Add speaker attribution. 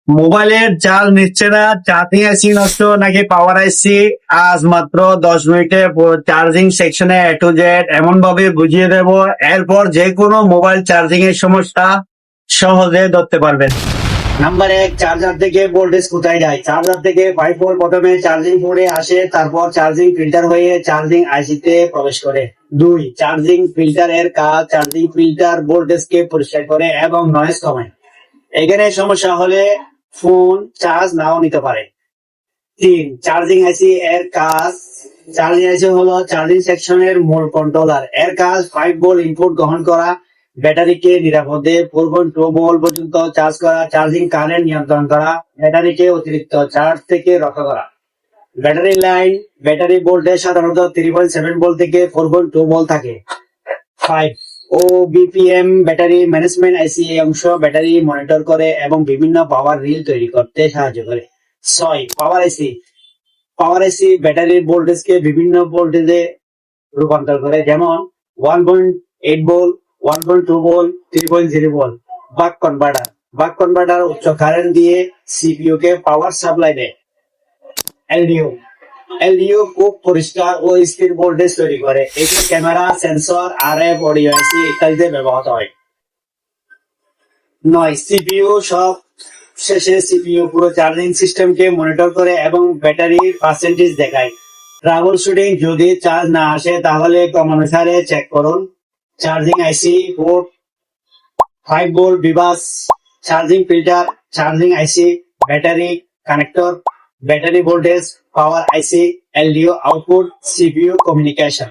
Speaker 1: মোবাইলের চার্জ নিচ্ছে না, চার্জিং আইসি নষ্ট নাকি পাওয়ার আইসি? আজ মাত্র 10 মিনিটে চার্জিং সেকশনে এ টু জেড এমন ভাবে বুঝিয়ে দেব, এরপর যে কোনো মোবাইল চার্জিং এর সমস্যা সহজে ধরতে পারবেন। নাম্বার 1, চার্জার থেকে ভোল্টেজ কোথায় যায়? চার্জার থেকে 5 ভোল্ট প্রথমে চার্জিং পোর্টে আসে, তারপর চার্জিং ফিল্টার হয়ে চার্জিং আইসিতে প্রবেশ করে। 2, চার্জিং ফিল্টার এর কাজ চার্জিং ফিল্টার ভোল্টেজকে পরিষ্কার করে এবং নয়েজ কমায়। এখানে সমস্যা হলে ফোন চার্জ নাও নিতে পারে। 3, চার্জিং আইসি এর কাজ চার্জিং আইসি হলো চার্জিং সেকশনের মূল কন্ট্রোলার। এর কাজ 5 ভোল্ট ইনপুট গ্রহণ করা, ব্যাটারিকে নিরাপদে 4.2 ভোল্ট পর্যন্ত চার্জ করা, চার্জিং কারেন্ট নিয়ন্ত্রণ করা, ব্যাটারিকে অতিরিক্ত চার্জ থেকে রক্ষা করা। ব্যাটারি লাইন ব্যাটারি ভোল্টেজ সাধারণত 3.7 ভোল্ট থেকে 4.2 ভোল্ট থাকে। 5, ও বিপিএম ব্যাটারি ম্যানেজমেন্ট আইসি এই অংশ ব্যাটারি মনিটর করে এবং বিভিন্ন পাওয়ার রিল তৈরি করতে সাহায্য করে। 6, পাওয়ার আইসি ব্যাটারির ভোল্টেজকে বিভিন্ন ভোল্টেজে রূপান্তর করে, যেমন 1.8 ভোল্ট, 1.2 ভোল্ট, 3.0 ভোল্ট। বাক কনভার্টার উচ্চ কারেন্ট দিয়ে সিপিইউ কে পাওয়ার সাপ্লাই দেয়। এলডিও খুব পরিষ্কার ও স্থির ভোল্টেজ তৈরি করে। এটি ক্যামেরা, সেন্সর, আরএফ, অডিও আইসি ইত্যাদিতে ব্যবহৃত হয়। 9, সিপিইউ সব শেষে সিপিইউ পুরো চার্জিং সিস্টেমকে মনিটর করে এবং ব্যাটারির পার্সেন্টেজ দেখায়। ট্রাবল শুটিং যদি চার্জ না আসে তাহলে ক্রমানুসারে চেক করুন। Charging IC port, 5 volt VBUS, charging filter, charging IC, battery connector, battery voltage, power IC, LDO output, CPU communication.